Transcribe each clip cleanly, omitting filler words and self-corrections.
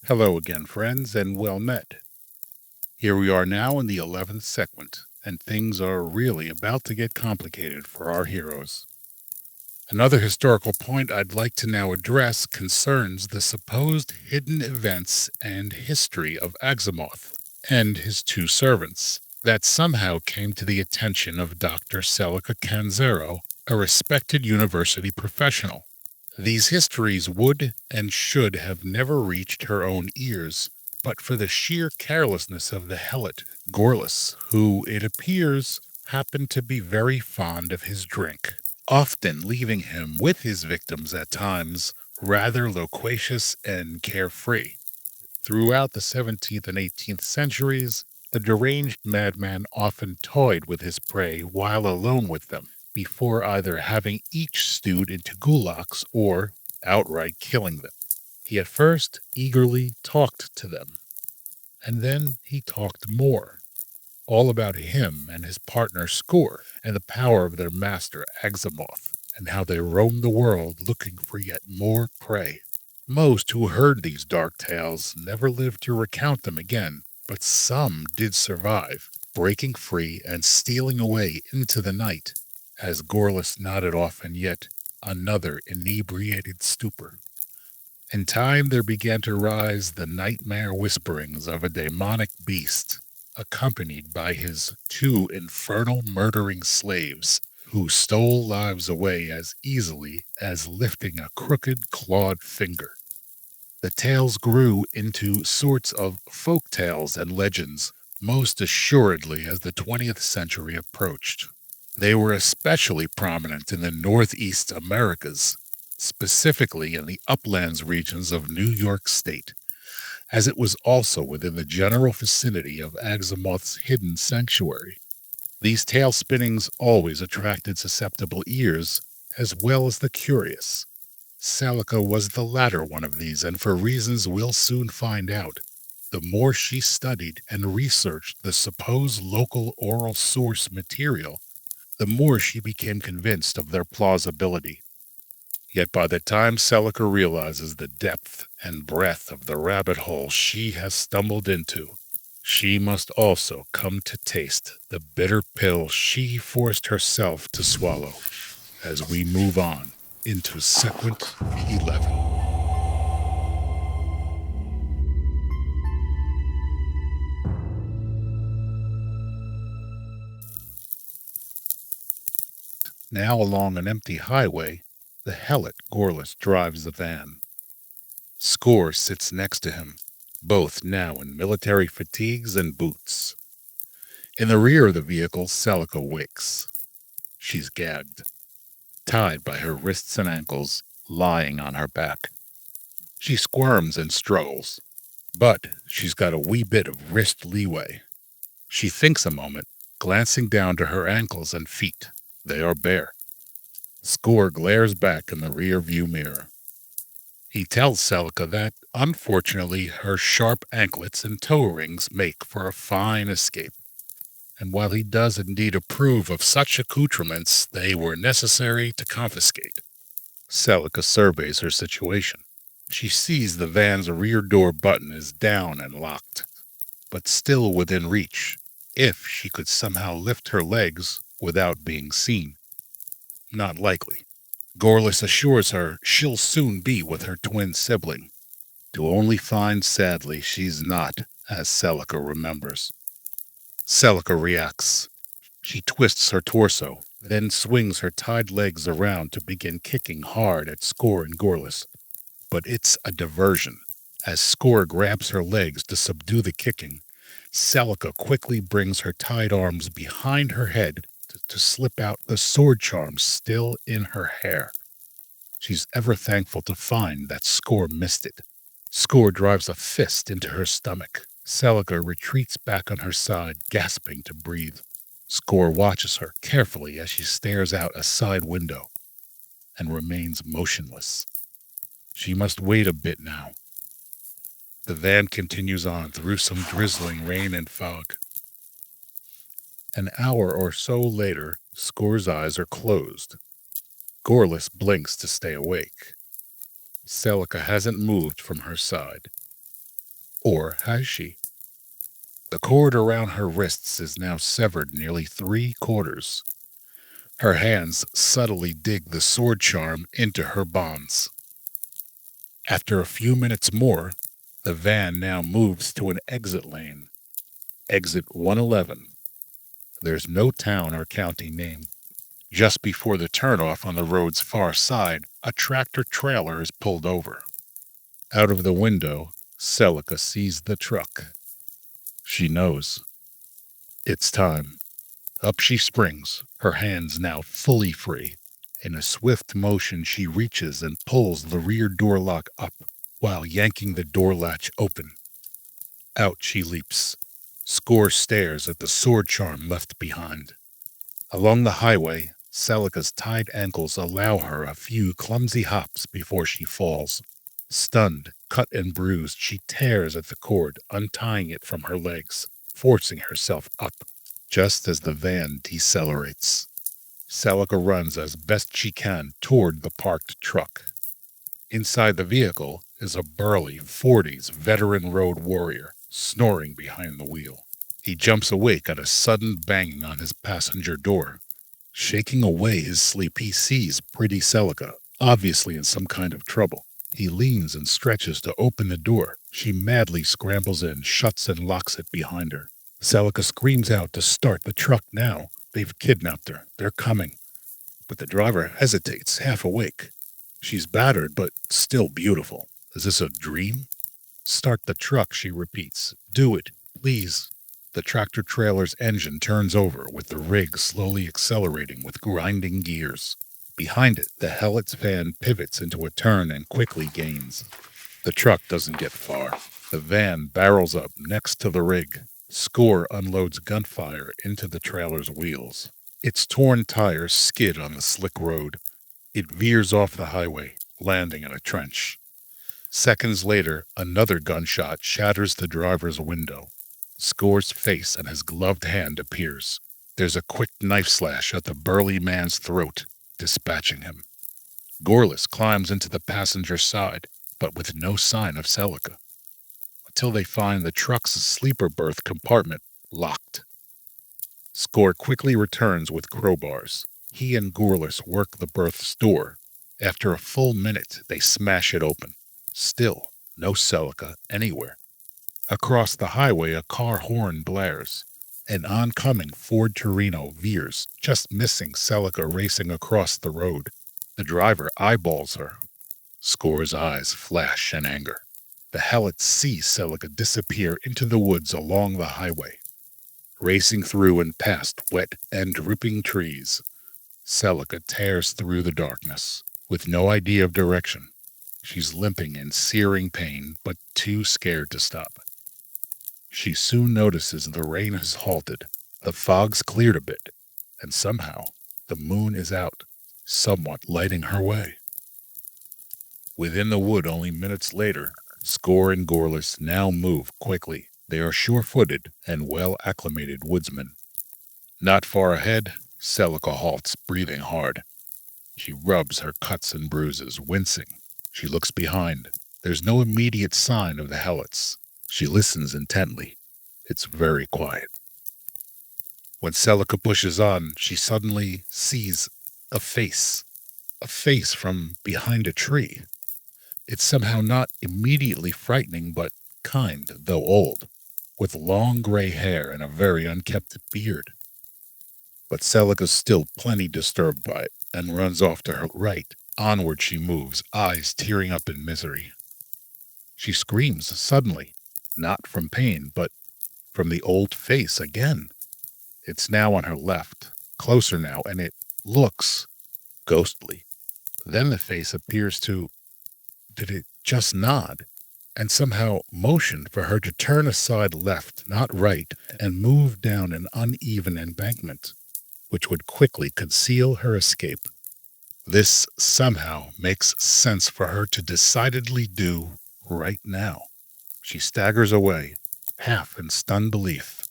Hello again, friends, and well met. Here we are now in the 11th Sequent, and things are really about to get complicated for our heroes. Another historical point I'd like to now address concerns the supposed hidden events and history of Aximoth and his two servants that somehow came to the attention of Dr. Celica Canzero, a respected university professional. These histories would and should have never reached her own ears, but for the sheer carelessness of the helot, Gorlas, who, it appears, happened to be very fond of his drink, often leaving him with his victims at times rather loquacious and carefree. Throughout the 17th and 18th centuries, the deranged madman often toyed with his prey while alone with them, before either having each stewed into gulags or outright killing them. He at first eagerly talked to them, and then he talked more, all about him and his partner Skor, and the power of their master Aximoth, and how they roamed the world looking for yet more prey. Most who heard these dark tales never lived to recount them again, but some did survive, breaking free and stealing away into the night, as Gorlas nodded off in yet another inebriated stupor. In time there began to rise the nightmare whisperings of a demonic beast, accompanied by his two infernal murdering slaves, who stole lives away as easily as lifting a crooked clawed finger. The tales grew into sorts of folk tales and legends, most assuredly as the 20th century approached. They were especially prominent in the Northeast Americas, specifically in the uplands regions of New York State, as it was also within the general vicinity of Aximoth's hidden sanctuary. These tale spinnings always attracted susceptible ears, as well as the curious. Celica was the latter one of these, and for reasons we'll soon find out. The more she studied and researched the supposed local oral source material, the more she became convinced of their plausibility. Yet by the time Celica realizes the depth and breadth of the rabbit hole she has stumbled into, she must also come to taste the bitter pill she forced herself to swallow as we move on into Sequent 11. Now along an empty highway, the helot Gorlas drives the van. Skor sits next to him, both now in military fatigues and boots. In the rear of the vehicle, Celica wakes. She's gagged, tied by her wrists and ankles, lying on her back. She squirms and struggles, but she's got a wee bit of wrist leeway. She thinks a moment, glancing down to her ankles and feet. They are bare. Skor glares back in the rear view mirror. He tells Celica that, unfortunately, her sharp anklets and toe rings make for a fine escape. And while he does indeed approve of such accoutrements, they were necessary to confiscate. Celica surveys her situation. She sees the van's rear door button is down and locked, but still within reach, if she could somehow lift her legs without being seen. Not likely. Gorlas assures her she'll soon be with her twin sibling, to only find sadly she's not, as Celica remembers. Celica reacts. She twists her torso, then swings her tied legs around to begin kicking hard at Skor and Gorlas. But it's a diversion. As Skor grabs her legs to subdue the kicking, Celica quickly brings her tied arms behind her head to slip out the sword charm still in her hair. She's ever thankful to find that Skor missed it. Skor drives a fist into her stomach. Celica retreats back on her side, gasping to breathe. Skor watches her carefully as she stares out a side window and remains motionless. She must wait a bit now. The van continues on through some drizzling rain and fog. An hour or so later, Skor's eyes are closed. Gorlas blinks to stay awake. Celica hasn't moved from her side. Or has she? The cord around her wrists is now severed nearly 3/4. Her hands subtly dig the sword charm into her bonds. After a few minutes more, the van now moves to an exit lane. Exit 111. There's no town or county name. Just before the turnoff on the road's far side, a tractor-trailer is pulled over. Out of the window, Celica sees the truck. She knows. It's time. Up she springs, her hands now fully free. In a swift motion, she reaches and pulls the rear door lock up, while yanking the door latch open. Out she leaps. Score stares at the sword charm left behind. Along the highway, Celica's tied ankles allow her a few clumsy hops before she falls. Stunned, cut and bruised, she tears at the cord, untying it from her legs, forcing herself up. Just as the van decelerates, Celica runs as best she can toward the parked truck. Inside the vehicle is a burly 40s veteran road warrior, snoring behind the wheel. He jumps awake at a sudden banging on his passenger door. Shaking away his sleep, he sees pretty Celica, obviously in some kind of trouble. He leans and stretches to open the door. She madly scrambles in, shuts and locks it behind her. Celica screams out to start the truck now. They've kidnapped her. They're coming. But the driver hesitates, half awake. She's battered, but still beautiful. Is this a dream? Start the truck, she repeats. Do it, please. The tractor-trailer's engine turns over, with the rig slowly accelerating with grinding gears. Behind it, the Helot's van pivots into a turn and quickly gains. The truck doesn't get far. The van barrels up next to the rig. Score unloads gunfire into the trailer's wheels. Its torn tires skid on the slick road. It veers off the highway, landing in a trench. Seconds later, another gunshot shatters the driver's window. Score's face and his gloved hand appears. There's a quick knife slash at the burly man's throat, dispatching him. Gorliss climbs into the passenger side, but with no sign of Celica, until they find the truck's sleeper berth compartment locked. Score quickly returns with crowbars. He and Gorliss work the berth's door. After a full minute, they smash it open. Still, no Celica anywhere. Across the highway, a car horn blares. An oncoming Ford Torino veers, just missing Celica racing across the road. The driver eyeballs her. Score's eyes flash in anger. The Helots see Celica disappear into the woods along the highway. Racing through and past wet and dripping trees, Celica tears through the darkness, with no idea of direction. She's limping in searing pain, but too scared to stop. She soon notices the rain has halted, the fog's cleared a bit, and somehow the moon is out, somewhat lighting her way. Within the wood only minutes later, Score and Gorliss now move quickly. They are sure-footed and well-acclimated woodsmen. Not far ahead, Celica halts, breathing hard. She rubs her cuts and bruises, wincing. She looks behind. There's no immediate sign of the Helots. She listens intently. It's very quiet. When Celica pushes on, she suddenly sees a face from behind a tree. It's somehow not immediately frightening, but kind, though old, with long gray hair and a very unkempt beard. But Celica's still plenty disturbed by it, and runs off to her right. Onward she moves, eyes tearing up in misery. She screams suddenly, not from pain, but from the old face again. It's now on her left, closer now, and it looks ghostly. Then the face appears to, did it just nod, and somehow motion for her to turn aside left, not right, and move down an uneven embankment, which would quickly conceal her escape. This somehow makes sense for her to decidedly do right now. She staggers away, half in stunned belief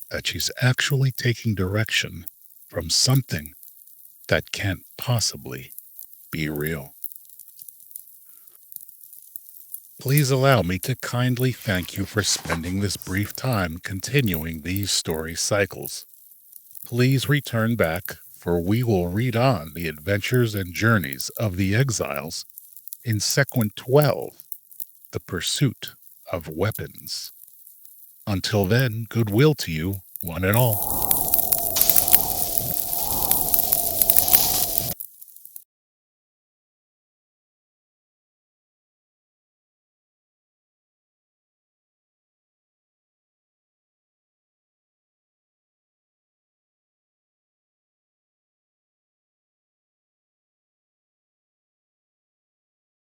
that she's actually taking direction from something that can't possibly be real. Please allow me to kindly thank you for spending this brief time continuing these story cycles. Please return back, for we will read on the adventures and journeys of the exiles in Sequent 12, The Pursuit of Weapons. Until then, goodwill to you, one and all.